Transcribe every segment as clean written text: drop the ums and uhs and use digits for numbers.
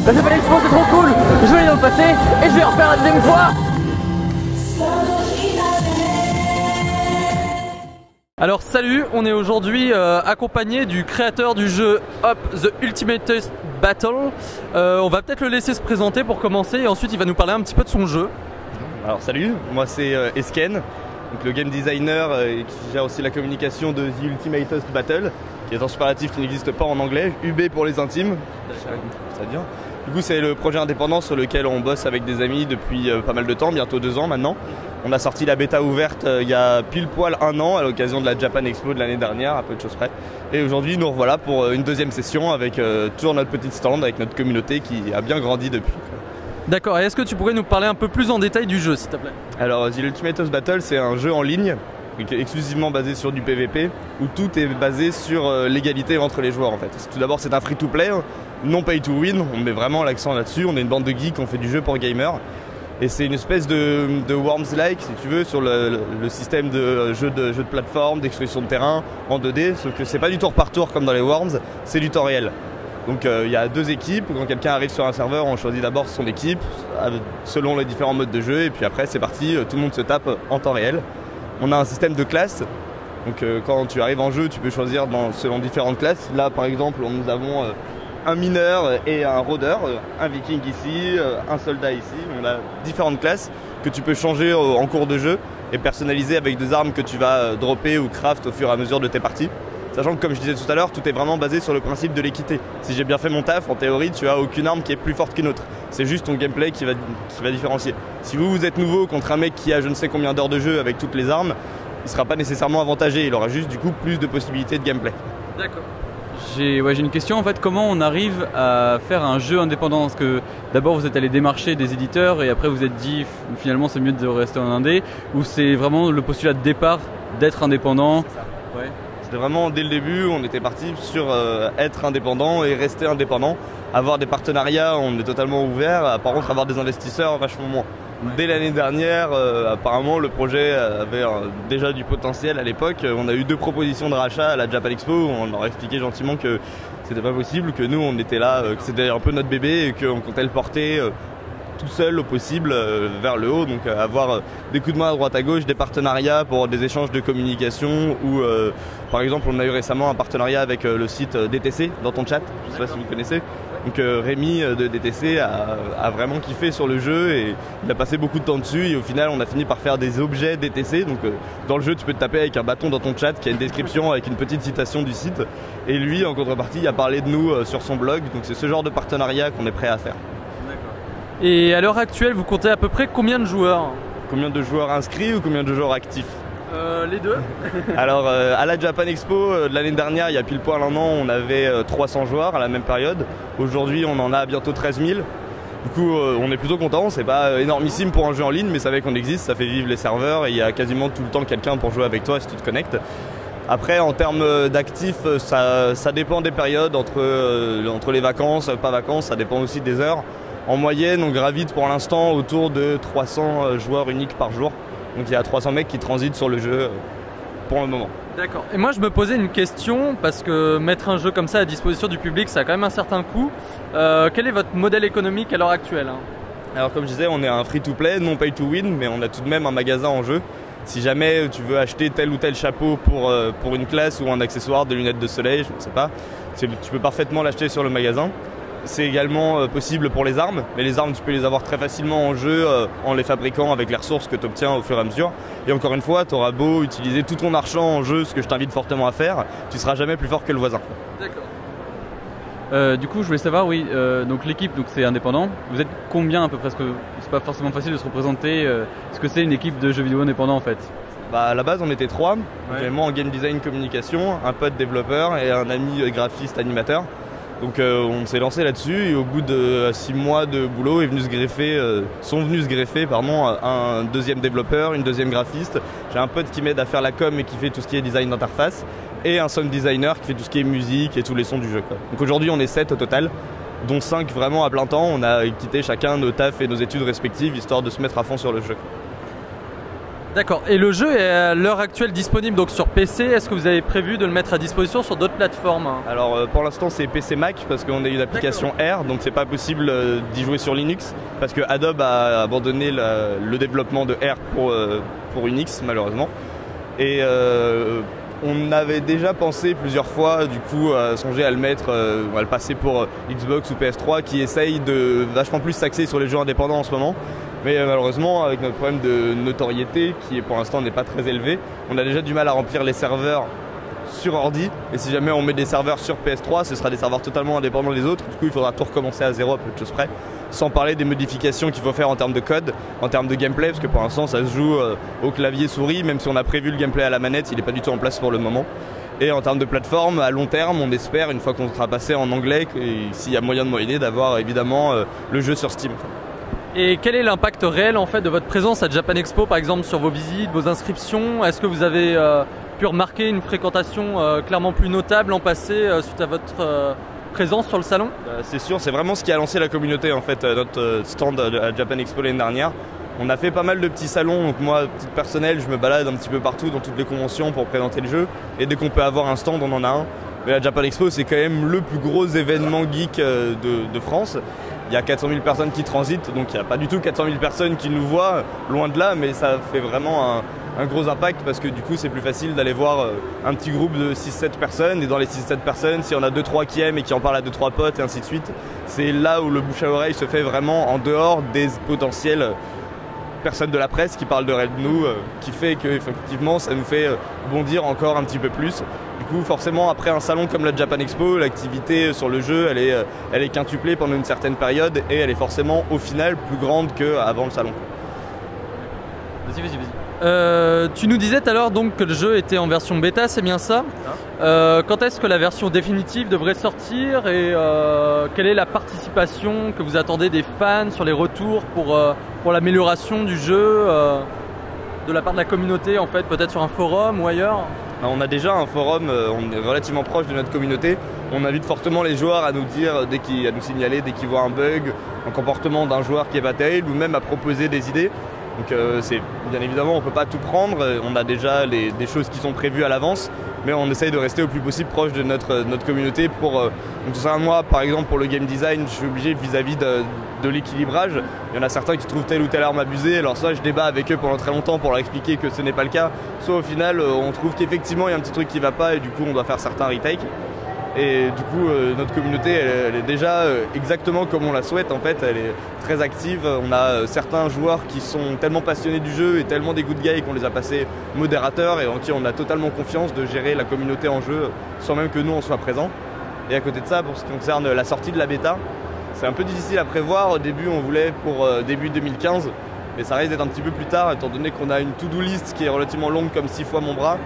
La Japan Expo c'est trop cool. Je vais aller dans le passé et je vais en refaire la deuxième fois. Alors salut, on est aujourd'hui accompagné du créateur du jeu Hop The Ultimatest Battle. On va peut-être le laisser se présenter pour commencer et ensuite il va nous parler un petit peu de son jeu. Alors salut, moi c'est Esken, donc le game designer qui gère aussi la communication de The Ultimatest Battle, qui est un superlatif qui n'existe pas en anglais, UB pour les intimes, ça vient. Du coup c'est le projet indépendant sur lequel on bosse avec des amis depuis pas mal de temps, bientôt 2 ans maintenant. On a sorti la bêta ouverte il y a pile poil 1 an à l'occasion de la Japan Expo de l'année dernière, à peu de choses près. Et aujourd'hui nous revoilà pour une deuxième session avec toujours notre petite stand, avec notre communauté qui a bien grandi depuis. D'accord, et est-ce que tu pourrais nous parler un peu plus en détail du jeu s'il te plaît? Alors The Ultimatest Battle c'est un jeu en ligne exclusivement basé sur du PVP où tout est basé sur l'égalité entre les joueurs en fait. Tout d'abord c'est un free-to-play, non pay to win, on met vraiment l'accent là-dessus, on est une bande de geeks, on fait du jeu pour gamers. Et c'est une espèce de Worms-like, si tu veux, sur le système de jeu de plateforme, d'exploration de terrain en 2D, sauf que c'est pas du tour par tour comme dans les Worms, c'est du temps réel. Donc il y a 2 équipes, quand quelqu'un arrive sur un serveur, on choisit d'abord son équipe, selon les différents modes de jeu, et puis après c'est parti, tout le monde se tape en temps réel. On a un système de classes, donc quand tu arrives en jeu, tu peux choisir selon différentes classes. Là par exemple, nous avons un mineur et un rôdeur, un viking ici, un soldat ici. On a différentes classes que tu peux changer en cours de jeu et personnaliser avec des armes que tu vas dropper ou craft au fur et à mesure de tes parties. Sachant que comme je disais tout à l'heure, tout est vraiment basé sur le principe de l'équité. Si j'ai bien fait mon taf, en théorie, tu as aucune arme qui est plus forte qu'une autre. C'est juste ton gameplay qui va différencier. Si vous êtes nouveau contre un mec qui a je ne sais combien d'heures de jeu avec toutes les armes, il ne sera pas nécessairement avantagé, il aura juste du coup plus de possibilités de gameplay. D'accord. J'ai une question en fait, comment on arrive à faire un jeu indépendant? Parce que d'abord vous êtes allé démarcher des éditeurs et après vous êtes dit finalement c'est mieux de rester en indé, ou c'est vraiment le postulat de départ d'être indépendant? C'est ça. Ouais. C'était vraiment dès le début, on était parti sur être indépendant et rester indépendant. Avoir des partenariats, on est totalement ouvert, par contre avoir des investisseurs vachement moins. Dès l'année dernière, apparemment le projet avait déjà du potentiel à l'époque. On a eu 2 propositions de rachat à la Japan Expo où on leur a expliqué gentiment que c'était pas possible, que nous on était là, que c'était un peu notre bébé et qu'on comptait le porter tout seul au possible vers le haut. Donc avoir des coups de main à droite à gauche, des partenariats pour des échanges de communication ou par exemple on a eu récemment un partenariat avec le site DTC dans ton chat, je sais pas si vous connaissez. Donc Rémi de DTC a vraiment kiffé sur le jeu et il a passé beaucoup de temps dessus et au final on a fini par faire des objets DTC. Donc dans le jeu tu peux te taper avec un bâton dans ton chat qui a une description avec une petite citation du site et lui en contrepartie a parlé de nous sur son blog. Donc c'est ce genre de partenariat qu'on est prêt à faire. Et à l'heure actuelle vous comptez à peu près combien de joueurs? Combien de joueurs inscrits ou combien de joueurs actifs? Les deux. Alors à la Japan Expo de l'année dernière, il y a pile poil 1 an, on avait 300 joueurs à la même période. Aujourd'hui on en a bientôt 13 000. Du coup on est plutôt content, c'est pas énormissime pour un jeu en ligne mais ça fait qu'on existe, ça fait vivre les serveurs et il y a quasiment tout le temps quelqu'un pour jouer avec toi si tu te connectes. Après en termes d'actifs, ça dépend des périodes entre les vacances, pas vacances, ça dépend aussi des heures. En moyenne on gravite pour l'instant autour de 300 joueurs uniques par jour. Donc il y a 300 mecs qui transitent sur le jeu pour le moment. D'accord. Et moi je me posais une question parce que mettre un jeu comme ça à disposition du public ça a quand même un certain coût. Quel est votre modèle économique à l'heure actuelle? Alors comme je disais, on est un free-to-play, non pay to win, mais on a tout de même un magasin en jeu. Si jamais tu veux acheter tel ou tel chapeau pour une classe ou un accessoire, des lunettes de soleil, je ne sais pas, tu peux parfaitement l'acheter sur le magasin. C'est également possible pour les armes, mais les armes tu peux les avoir très facilement en jeu en les fabriquant avec les ressources que tu obtiens au fur et à mesure. Et encore une fois, tu auras beau utiliser tout ton argent en jeu, ce que je t'invite fortement à faire, tu seras jamais plus fort que le voisin. D'accord. Du coup je voulais savoir, donc l'équipe c'est indépendant, vous êtes combien à peu près? Parce que c'est pas forcément facile de se représenter, ce que c'est une équipe de jeux vidéo indépendant en fait? Bah à la base on était 3, ouais. Moi en game design communication, un pote développeur et un ami graphiste animateur. Donc on s'est lancé là-dessus et au bout de 6 mois de boulot sont venus se greffer un deuxième développeur, une deuxième graphiste. J'ai un pote qui m'aide à faire la com et qui fait tout ce qui est design d'interface et un sound designer qui fait tout ce qui est musique et tous les sons du jeu. Donc aujourd'hui on est 7 au total, dont 5 vraiment à plein temps. On a quitté chacun nos tafs et nos études respectives histoire de se mettre à fond sur le jeu. D'accord. Et le jeu est à l'heure actuelle disponible donc sur PC. Est-ce que vous avez prévu de le mettre à disposition sur d'autres plateformes? Alors pour l'instant c'est PC Mac parce qu'on a une application R, donc c'est pas possible d'y jouer sur Linux parce que Adobe a abandonné le développement de R pour Unix malheureusement. Et on avait déjà pensé plusieurs fois du coup à songer à le mettre, à le passer pour Xbox ou PS3 qui essaye de vachement plus s'axer sur les jeux indépendants en ce moment. Mais malheureusement, avec notre problème de notoriété, qui pour l'instant n'est pas très élevé, on a déjà du mal à remplir les serveurs sur ordi. Et si jamais on met des serveurs sur PS3, ce sera des serveurs totalement indépendants des autres. Du coup, il faudra tout recommencer à zéro à peu de choses près. Sans parler des modifications qu'il faut faire en termes de code, en termes de gameplay, parce que pour l'instant, ça se joue au clavier souris. Même si on a prévu le gameplay à la manette, il n'est pas du tout en place pour le moment. Et en termes de plateforme, à long terme, on espère, une fois qu'on sera passé en anglais, s'il y a moyen de moyenner, d'avoir évidemment le jeu sur Steam. Et quel est l'impact réel en fait de votre présence à Japan Expo, par exemple sur vos visites, vos inscriptions? Est-ce que vous avez pu remarquer une fréquentation clairement plus notable en passé suite à votre présence sur le salon? C'est sûr, c'est vraiment ce qui a lancé la communauté en fait, notre stand à Japan Expo l'année dernière. On a fait pas mal de petits salons, donc moi, à titre personnel, je me balade un petit peu partout dans toutes les conventions pour présenter le jeu. Et dès qu'on peut avoir un stand, on en a un. Mais la Japan Expo, c'est quand même le plus gros événement geek de France. Il y a 400 000 personnes qui transitent, donc il n'y a pas du tout 400 000 personnes qui nous voient, loin de là, mais ça fait vraiment un gros impact parce que du coup c'est plus facile d'aller voir un petit groupe de 6-7 personnes et dans les 6-7 personnes, s'il y en a 2-3 qui aiment et qui en parlent à 2-3 potes et ainsi de suite, c'est là où le bouche à oreille se fait vraiment en dehors des potentiels personnes de la presse qui parlent de Red Gnu, qui fait qu'effectivement ça nous fait bondir encore un petit peu plus. Du coup forcément après un salon comme la Japan Expo, l'activité sur le jeu elle est quintuplée pendant une certaine période et elle est forcément au final plus grande qu'avant le salon. Vas-y. Tu nous disais tout à l'heure donc que le jeu était en version bêta, c'est bien ça? Quand est-ce que la version définitive devrait sortir et quelle est la participation que vous attendez des fans sur les retours pour l'amélioration du jeu de la part de la communauté en fait, peut-être sur un forum ou ailleurs? On a déjà un forum, on est relativement proche de notre communauté. On invite fortement les joueurs à nous dire, à nous signaler dès qu'ils voient un bug, un comportement d'un joueur qui est pas terrible ou même à proposer des idées. Donc bien évidemment on ne peut pas tout prendre, on a déjà des choses qui sont prévues à l'avance, mais on essaye de rester au plus possible proche de notre communauté pour donc ça, moi par exemple pour le game design je suis obligé vis-à-vis de l'équilibrage, il y en a certains qui trouvent telle ou telle arme abusée, alors soit je débat avec eux pendant très longtemps pour leur expliquer que ce n'est pas le cas, soit au final on trouve qu'effectivement il y a un petit truc qui va pas et du coup on doit faire certains retakes. Et du coup notre communauté elle est déjà exactement comme on la souhaite en fait, elle est très active. On a certains joueurs qui sont tellement passionnés du jeu et tellement des good guys qu'on les a passés modérateurs et en qui on a totalement confiance de gérer la communauté en jeu sans même que nous on soit présents. Et à côté de ça, pour ce qui concerne la sortie de la bêta, c'est un peu difficile à prévoir. Au début on voulait pour début 2015, mais ça risque d'être un petit peu plus tard étant donné qu'on a une to-do list qui est relativement longue comme 6 fois mon bras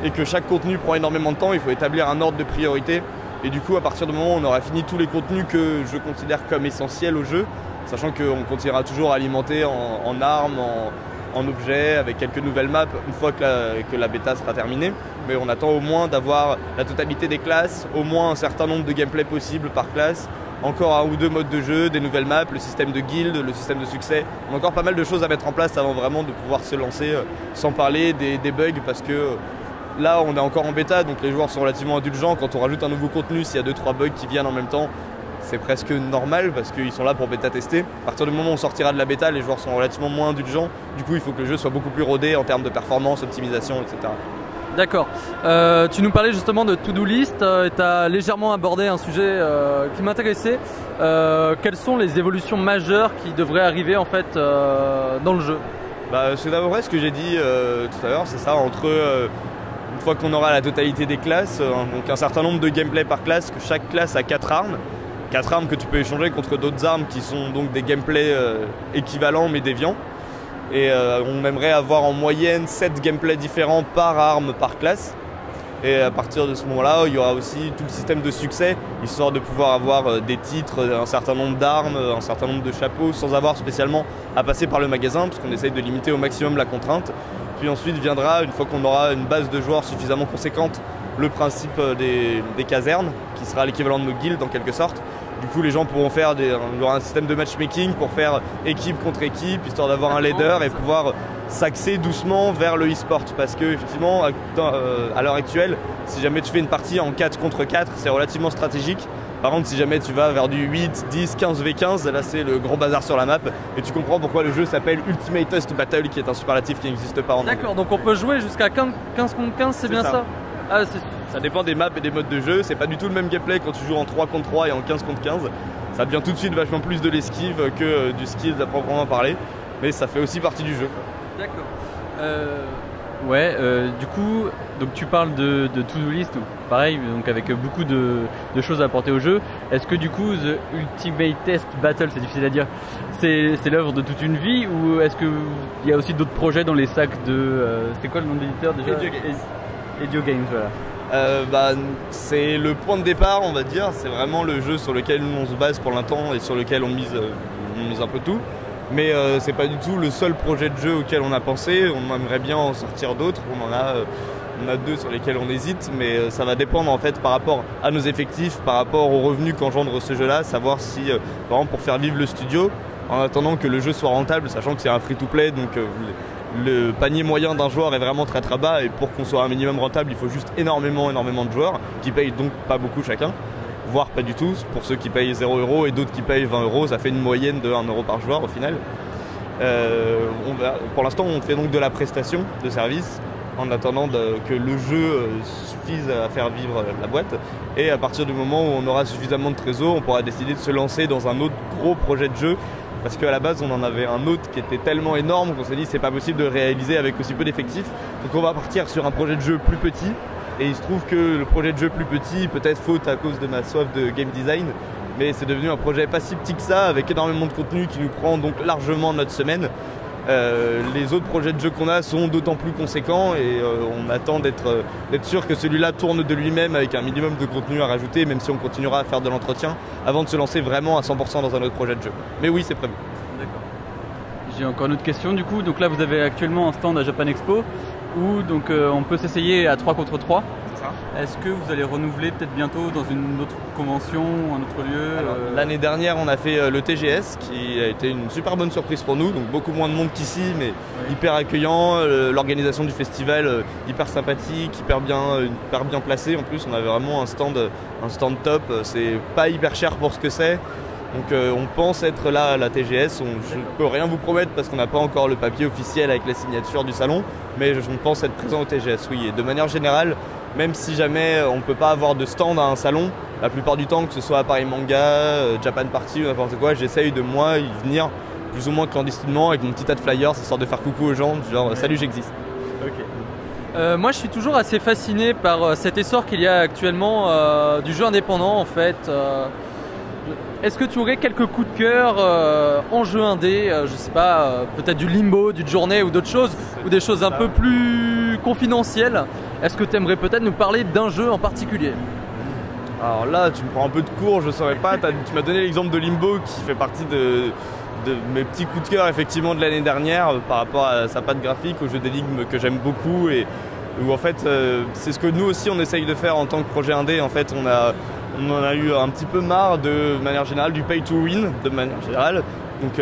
et que chaque contenu prend énormément de temps, il faut établir un ordre de priorité. Et du coup, à partir du moment où on aura fini tous les contenus que je considère comme essentiels au jeu, sachant qu'on continuera toujours à alimenter en armes, en objets, avec quelques nouvelles maps une fois que la bêta sera terminée. Mais on attend au moins d'avoir la totalité des classes, au moins un certain nombre de gameplay possibles par classe, encore 1 ou 2 modes de jeu, des nouvelles maps, le système de guild, le système de succès. On a encore pas mal de choses à mettre en place avant vraiment de pouvoir se lancer, sans parler des bugs, parce que là on est encore en bêta, donc les joueurs sont relativement indulgents. Quand on rajoute un nouveau contenu, s'il y a 2-3 bugs qui viennent en même temps, c'est presque normal parce qu'ils sont là pour bêta tester. À partir du moment où on sortira de la bêta, les joueurs sont relativement moins indulgents. Du coup il faut que le jeu soit beaucoup plus rodé en termes de performance, optimisation, etc. D'accord. Tu nous parlais justement de to-do list et tu as légèrement abordé un sujet qui m'intéressait. Quelles sont les évolutions majeures qui devraient arriver en fait dans le jeu? C'est d'abord ce que j'ai dit tout à l'heure, c'est ça, entre une fois qu'on aura la totalité des classes, donc un certain nombre de gameplay par classe, que chaque classe a 4 armes. 4 armes que tu peux échanger contre d'autres armes qui sont donc des gameplays équivalents mais déviants. Et on aimerait avoir en moyenne 7 gameplays différents par arme par classe. Et à partir de ce moment-là, il y aura aussi tout le système de succès, histoire de pouvoir avoir des titres, un certain nombre d'armes, un certain nombre de chapeaux, sans avoir spécialement à passer par le magasin, parce qu'on essaye de limiter au maximum la contrainte. Puis ensuite viendra, une fois qu'on aura une base de joueurs suffisamment conséquente, le principe des casernes, qui sera l'équivalent de nos guildes en quelque sorte. Du coup, les gens pourront faire il y aura un système de matchmaking pour faire équipe contre équipe, histoire d'avoir un leader et pouvoir s'axer doucement vers le e-sport. Parce que, effectivement, à l'heure actuelle, si jamais tu fais une partie en 4 contre 4, c'est relativement stratégique. Par contre, si jamais tu vas vers du 8, 10, 15 v15, là c'est le gros bazar sur la map. Et tu comprends pourquoi le jeu s'appelle Ultimatest Battle, qui est un superlatif qui n'existe pas en anglais. D'accord, donc on peut jouer jusqu'à 15 contre 15, c'est bien ça? Ah, ça dépend des maps et des modes de jeu. C'est pas du tout le même gameplay quand tu joues en 3 contre 3 et en 15 contre 15. Ça devient tout de suite vachement plus de l'esquive que du skill à proprement parler. Mais ça fait aussi partie du jeu. D'accord. Du coup, donc tu parles de to-do list, pareil, donc avec beaucoup de choses à apporter au jeu. Est-ce que du coup, The Ultimatest Battle, c'est difficile à dire, c'est l'œuvre de toute une vie, ou est-ce qu'il y a aussi d'autres projets dans les sacs de... c'est quoi le nom de l'éditeur déjà? Edio Games, voilà. C'est le point de départ, on va dire. C'est vraiment le jeu sur lequel on se base pour l'instant et sur lequel on mise un peu tout. Mais c'est pas du tout le seul projet de jeu auquel on a pensé. On aimerait bien en sortir d'autres. On a 2 sur lesquels on hésite, mais ça va dépendre en fait par rapport à nos effectifs, par rapport aux revenus qu'engendre ce jeu-là, savoir si, par exemple, pour faire vivre le studio, en attendant que le jeu soit rentable, sachant que c'est un free-to-play, donc le panier moyen d'un joueur est vraiment très très bas, et pour qu'on soit un minimum rentable, il faut juste énormément de joueurs qui payent donc pas beaucoup chacun, voire pas du tout. Pour ceux qui payent 0 € et d'autres qui payent 20 €, ça fait une moyenne de 1 € par joueur au final. Pour l'instant, on fait donc de la prestation de service en attendant que le jeu suffise à faire vivre la boîte, et à partir du moment où on aura suffisamment de trésors, on pourra décider de se lancer dans un autre gros projet de jeu. Parce qu'à la base, on en avait un autre qui était tellement énorme qu'on s'est dit c'est pas possible de réaliser avec aussi peu d'effectifs. Donc on va partir sur un projet de jeu plus petit. Et il se trouve que le projet de jeu plus petit, peut-être faute à cause de ma soif de game design, mais c'est devenu un projet pas si petit que ça, avec énormément de contenu qui nous prend donc largement notre semaine. Les autres projets de jeu qu'on a sont d'autant plus conséquents, et on attend d'être sûr que celui-là tourne de lui-même avec un minimum de contenu à rajouter, même si on continuera à faire de l'entretien avant de se lancer vraiment à 100% dans un autre projet de jeu. Mais oui, c'est prévu. D'accord. J'ai encore une autre question du coup. Donc là, vous avez actuellement un stand à Japan Expo où donc on peut s'essayer à 3 contre 3. Est-ce que vous allez renouveler peut-être bientôt dans une autre convention, un autre lieu? L'année dernière, on a fait le TGS, qui a été une super bonne surprise pour nous. Donc beaucoup moins de monde qu'ici, mais hyper accueillant. L'organisation du festival hyper sympathique, hyper bien placé. En plus, on avait vraiment un stand top. C'est pas hyper cher pour ce que c'est. Donc on pense être là à la TGS. Je ne peux rien vous promettre parce qu'on n'a pas encore le papier officiel avec la signature du salon, mais je pense être présent au TGS, oui. Et de manière générale, même si jamais on ne peut pas avoir de stand à un salon, la plupart du temps, que ce soit à Paris Manga, Japan Party ou n'importe quoi, j'essaye de moi y venir plus ou moins clandestinement avec mon petit tas de flyers, histoire de faire coucou aux gens, genre salut, j'existe. Okay. Moi je suis toujours assez fasciné par cet essor qu'il y a actuellement du jeu indépendant en fait. Est-ce que tu aurais quelques coups de cœur en jeu indé, je sais pas, peut-être du Limbo, du Journey ou d'autres choses, ou des choses un peu plus confidentielles? Est-ce que tu aimerais peut-être nous parler d'un jeu en particulier? Alors là, tu me prends un peu de cours, je saurais pas. Tu m'as donné l'exemple de Limbo qui fait partie de mes petits coups de cœur effectivement de l'année dernière par rapport à sa patte graphique, au jeu d'énigmes que j'aime beaucoup, et où en fait c'est ce que nous aussi on essaye de faire en tant que projet indé. En fait, on en a eu un petit peu marre de manière générale du pay to win de manière générale, donc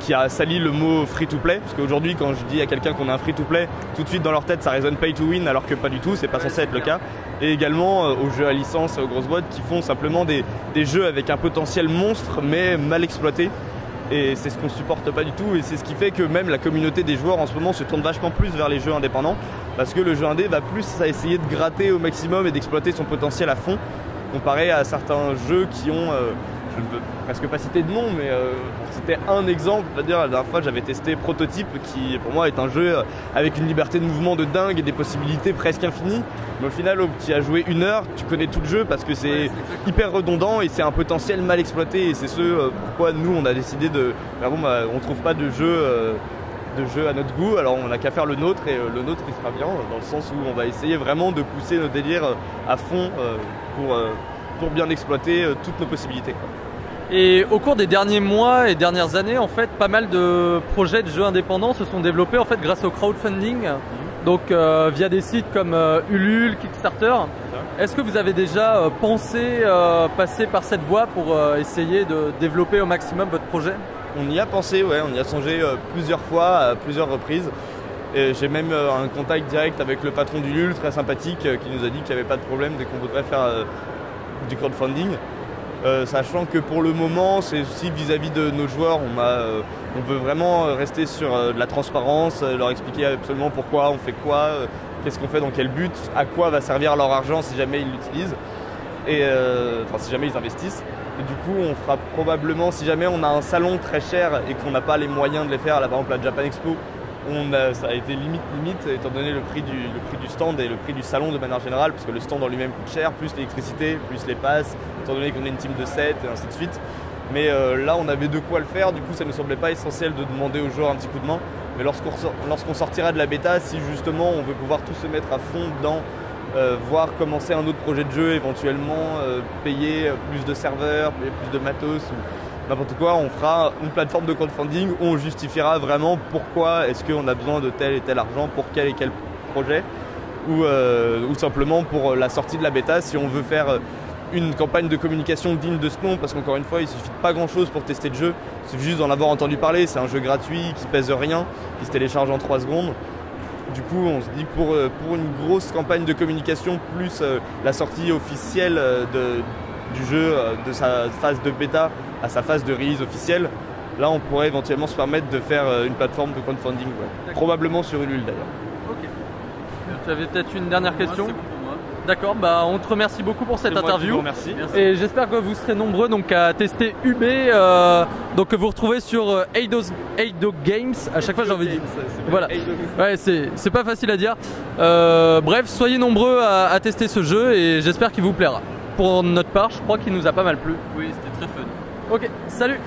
qui a sali le mot free to play, parce qu'aujourd'hui quand je dis à quelqu'un qu'on a un free to play, tout de suite dans leur tête ça résonne pay to win, alors que pas du tout, c'est pas censé être le cas. Et également aux jeux à licence, aux grosses boîtes qui font simplement des jeux avec un potentiel monstre mais mal exploité. Et c'est ce qu'on supporte pas du tout, et c'est ce qui fait que même la communauté des joueurs en ce moment se tourne vachement plus vers les jeux indépendants, parce que le jeu indé va plus à essayer de gratter au maximum et d'exploiter son potentiel à fond, comparé à certains jeux qui ont, je ne veux presque pas citer de nom, mais c'était un exemple. C'est-à-dire la dernière fois j'avais testé Prototype, qui pour moi est un jeu avec une liberté de mouvement de dingue et des possibilités presque infinies, mais au final tu as joué 1 heure, tu connais tout le jeu parce que c'est hyper redondant et c'est un potentiel mal exploité, et c'est ce pourquoi nous on a décidé de on trouve pas de jeu à notre goût, alors on n'a qu'à faire le nôtre, et le nôtre il sera bien dans le sens où on va essayer vraiment de pousser nos délires à fond pour bien exploiter toutes nos possibilités, quoi. Et au cours des derniers mois et dernières années, en fait, pas mal de projets de jeux indépendants se sont développés en fait grâce au crowdfunding, donc via des sites comme Ulule, Kickstarter. Est-ce que vous avez déjà pensé passer par cette voie pour essayer de développer au maximum votre projet? On y a pensé, ouais, on y a songé plusieurs fois, à plusieurs reprises. J'ai même un contact direct avec le patron du LUL, très sympathique, qui nous a dit qu'il n'y avait pas de problème dès qu'on voudrait faire du crowdfunding. Sachant que pour le moment, c'est aussi vis-à-vis de nos joueurs, on veut vraiment rester sur de la transparence, leur expliquer absolument pourquoi on fait quoi, qu'est-ce qu'on fait, dans quel but, à quoi va servir leur argent si jamais ils l'utilisent, enfin si jamais ils investissent. Et du coup, on fera probablement, si jamais on a un salon très cher et qu'on n'a pas les moyens de les faire, là par exemple la Japan Expo, ça a été limite étant donné le prix du stand et le prix du salon de manière générale, parce que le stand en lui-même coûte cher, plus l'électricité, plus les passes, étant donné qu'on est une team de 7 et ainsi de suite. Mais là on avait de quoi le faire, du coup ça ne nous semblait pas essentiel de demander aux joueurs un petit coup de main. Mais lorsqu'on sortira de la bêta, si justement on veut pouvoir tous se mettre à fond dedans, voir commencer un autre projet de jeu, éventuellement payer plus de serveurs, payer plus de matos ou n'importe quoi, on fera une plateforme de crowdfunding où on justifiera vraiment pourquoi est-ce qu'on a besoin de tel et tel argent pour quel et quel projet, ou simplement pour la sortie de la bêta si on veut faire une campagne de communication digne de ce nom, parce qu'encore une fois il suffit de pas grand chose pour tester le jeu, il suffit juste d'en avoir entendu parler, c'est un jeu gratuit qui pèse rien, qui se télécharge en 3 secondes. Du coup on se dit pour une grosse campagne de communication plus la sortie officielle du jeu de sa phase de bêta à sa phase de release officielle, là on pourrait éventuellement se permettre de faire une plateforme de crowdfunding, ouais. Probablement sur Ulule d'ailleurs. Ok. Tu avais peut-être une dernière question? C'est bon pour moi. D'accord, bah on te remercie beaucoup pour cette interview. Merci. Et j'espère que vous serez nombreux donc à tester UB, donc que vous retrouvez sur Eido Games. À chaque fois j'ai envie de dire. Voilà. Ouais, c'est pas facile à dire. Bref, soyez nombreux à tester ce jeu et j'espère qu'il vous plaira. Pour notre part, je crois qu'il nous a pas mal plu. Oui, c'était très fun. Ok, salut!